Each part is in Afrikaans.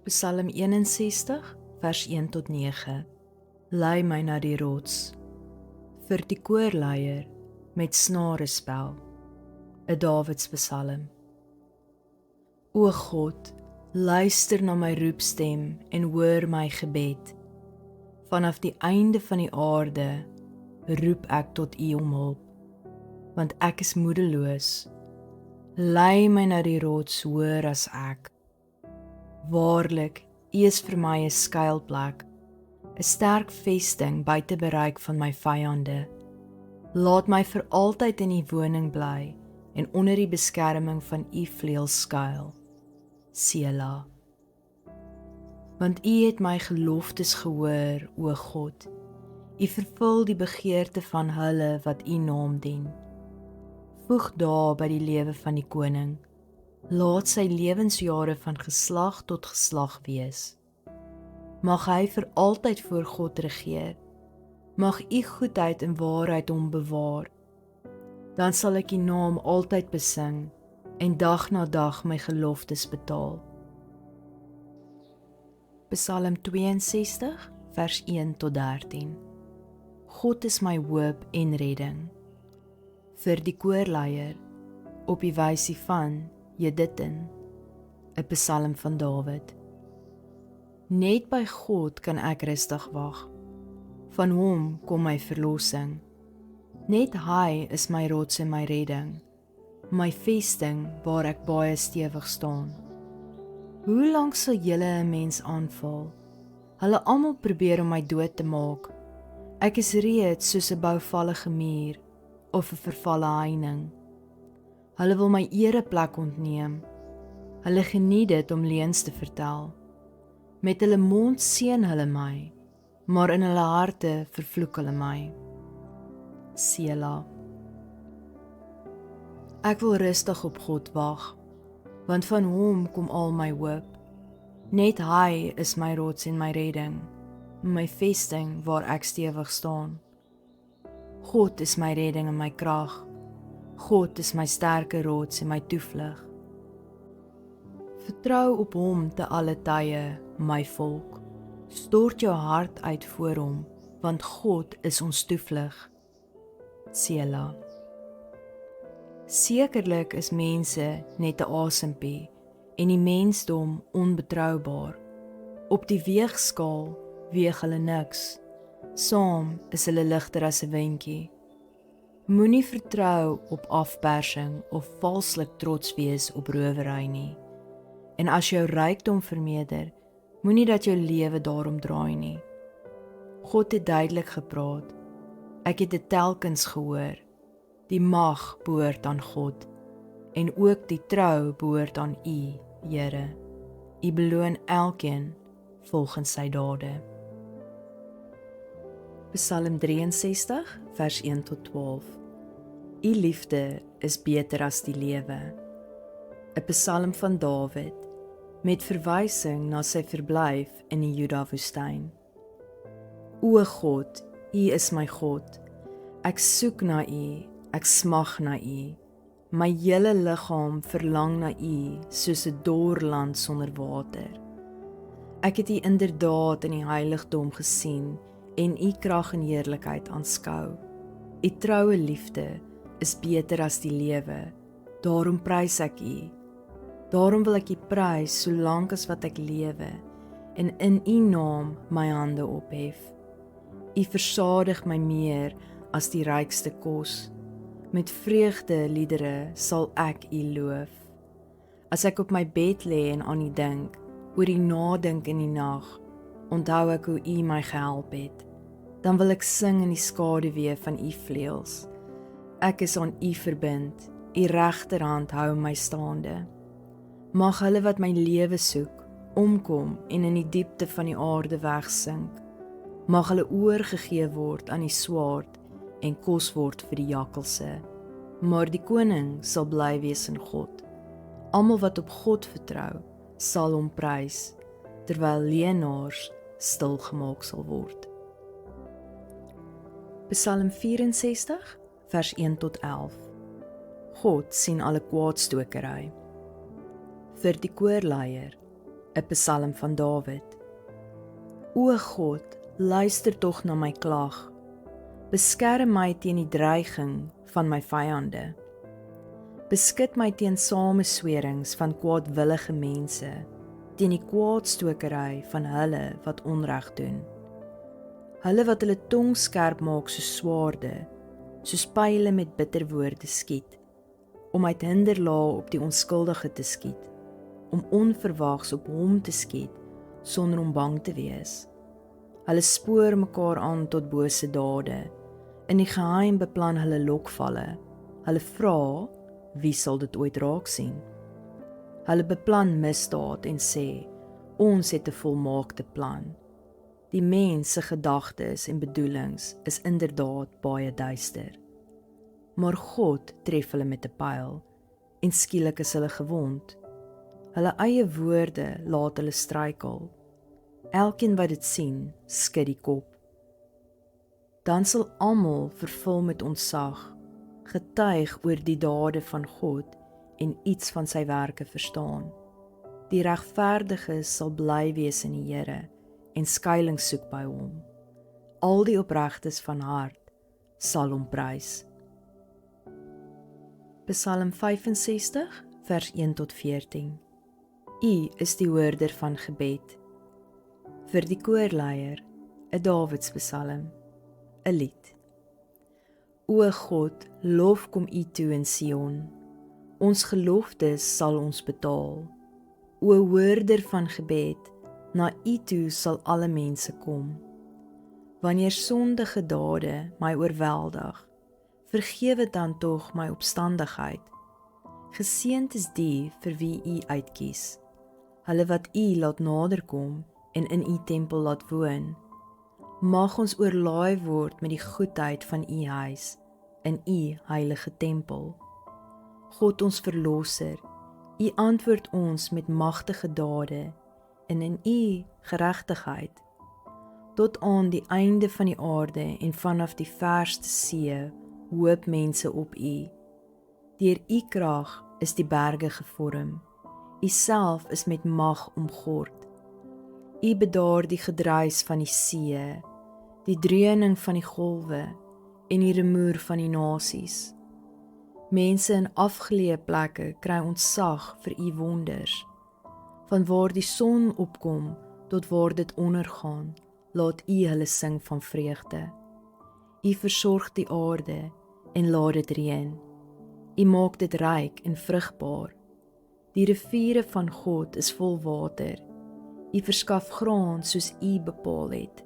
Psalm 61, vers 1 tot 9. Lei my na die rots. Vir die koorleier met snarespel. 'n Davidspsalm. O God, luister na my roepstem en hoor my gebed. Vanaf die einde van die aarde roep ek tot U om hulp, want ek is moedeloos. Lei my na die rots hoër as ek. Waarlik, U is vir my 'n skuilplek, 'n sterk vesting buite bereik van my vyande. Laat my vir altyd in U woning bly en onder die beskerming van U vleuels skuil. Sela. Want U het my geloftes gehoor, o God. U vervul die begeerte van hulle wat U naam dien. Voeg daar by die lewe van die koning. Laat sy lewensjare van geslag tot geslag wees. Mag hy vir altyd voor God regeer. Mag U goedheid en waarheid hom bewaar. Dan sal ek U naam altyd besing en dag na dag my geloftes betaal. Psalm 62, vers 1 tot 13. God is my hoop en redding. Vir die koorleier, op die wysie van Jeduthun, 'n psalm van Dawid. Net by God kan ek rustig wag. Van hom kom my verlossing. Net hy is my rots en my redding, my vesting waar ek baie stewig staan. Hoe lank sal julle 'n mens aanval? Hulle almal probeer om my dood te maak. Ek is reeds soos 'n bouvallige muur of 'n vervalle heining. Hulle wil my ereplek ontneem. Hulle geniet dit om leuns te vertel. Met hulle mond seën hulle my, maar in hulle harte vervloek hulle my. Sela. Ek wil rustig op God wag, want van hom kom al my hoop. Net hy is my rots en my redding, my vesting waar ek stewig staan. God is my redding en my krag. God is my sterke rots en my toevlug. Vertrou op hom te alle tye, my volk. Stort jou hart uit voor hom, want God is ons toevlug. Sela. Sekerlik is mense net 'n asempie en die mensdom onbetroubaar. Op die weegskaal weeg hulle niks. Saam is hulle ligter as 'n windjie. Moenie vertrou op afpersing of valslik trots wees op rowery nie. En as jou rykdom vermeerder, moenie dat jou lewe daarom draai nie. God het duidelik gepraat. Ek het dit telkens gehoor. Die mag behoort aan God en ook die trou behoort aan U, Here. U beloon elkeen volgens sy dade. Psalm 63, vers 1 tot 12. U liefde is beter as die lewe. 'n Psalm van Dawid, met verwysing na sy verblyf in die Juda-woestyn. O God, U is my God. Ek soek na U, ek smag na U. My hele liggaam verlang na U, soos 'n dor land sonder water. Ek het U inderdaad in die heiligdom gesien en U krag en heerlikheid aanskou. U troue liefde is beter as die lewe, daarom prys ek U. Daarom wil ek U prys solank as wat ek lewe en in U naam my hande ophef. U versadig my meer as die rykste kos. Met vreugdeliedere sal ek U loof. As ek op my bed lê en aan U dink, oor U nadink in die nag, onthou ek hoe U my gehelp het. Dan wil ek sing in die skaduwee van U vleuels. Ek is aan U verbind, U regterhand hou my staande. Mag hulle wat my lewe soek, omkom en in die diepte van die aarde wegsink. Mag hulle oorgegee word aan die swaard en kos word vir die jakkalse. Maar die koning sal bly wees in God. Almal wat op God vertrou, sal hom prys, terwyl leenaars stil gemaak sal word. Psalm 64, vers 1 tot 11. God sien alle kwaadstokery. Vir die koorleier, 'n Psalm van Dawid. O God, luister tog na my klag. Beskerm my teen die dreiging van my vyande. Beskud my teen sameswerings van kwaadwillige mense, teen die kwaadstokery van hulle wat onreg doen. Hulle wat hulle tong skerp maak soos swaarde, soos pyle met bitter woorde skiet, om uit hinderlae op die onskuldige te skiet, om onverwags op hom te skiet, sonder om bang te wees. Hulle spoor mekaar aan tot bose dade, in die geheim beplan hulle lokvalle, hulle vra, wie sal dit ooit raak sien? Hulle beplan misdaad en sê, ons het 'n volmaakte plan. Die mens se gedagtes en bedoelings is inderdaad baie duister. Maar God tref hulle met 'n pyl, en skielik is hulle gewond. Hulle eie woorde laat hulle struikel. Elkeen wat dit sien, skud die kop. Dan sal almal vervul met ontzag, getuig oor die dade van God en iets van sy werke verstaan. Die regverdiges sal bly wees in die Here en skuilings soek by hom. Al die opregtes van hart sal hom prys. Psalm 65, vers 1 tot 14. U is die hoorder van gebed. Vir die koorleier, 'n Dawidspsalm, 'n lied. O God, lof kom U toe in Sion. Ons geloftes sal ons betaal. O hoorder van gebed, na U toe sal alle mense kom. Wanneer sondige dade my oorweldig, vergewe dan tog my opstandigheid. Geseënd is die vir wie U uitkies, hulle wat U laat naderkom en in U tempel laat woon. Mag ons oorlaai word met die goedheid van U huis, in U heilige tempel. God ons verlosser, U antwoord ons met magtige dade, en in U geregtigheid. Tot aan die einde van die aarde en vanaf die verste see, hoop mense op U. Deur U krag is die berge gevorm, U self is met mag omgord. U bedaar die gedruis van die see, die dreuning van die golwe en die rumoer van die nasies. Mense in afgeleë plekke kry ontzag vir U wonders. Van waar die son opkom tot waar dit ondergaan, laat U hulle sing van vreugde. U versorg die aarde en laat dit reën. U maak dit ryk en vrugbaar. Die riviere van God is vol water. U verskaf graan soos U bepaal het.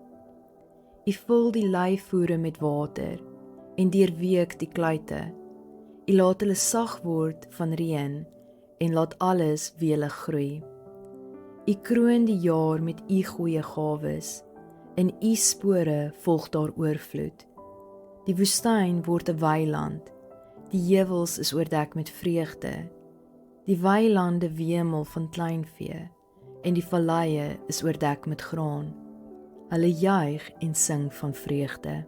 U vul die leivoere met water en deurweek die kluite. U laat hulle sag word van reën en laat alles welig groei. U kroon die jaar met U goeie gawes. In U spore volg daar oorvloed. Die woestyn word 'n weiland. Die heuwels is oordek met vreugde. Die weilande wemel van kleinvee en die valleie is oordek met graan. Hulle juig en sing van vreugde.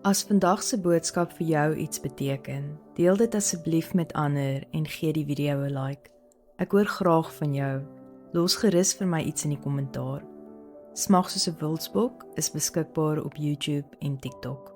As vandag se boodskap vir jou iets beteken, deel dit asseblief met ander en gee die video 'n like. Ek hoor graag van jou. Los gerus vir my iets in die kommentaar. Smag soos 'n wildsbok is beskikbaar op YouTube en TikTok.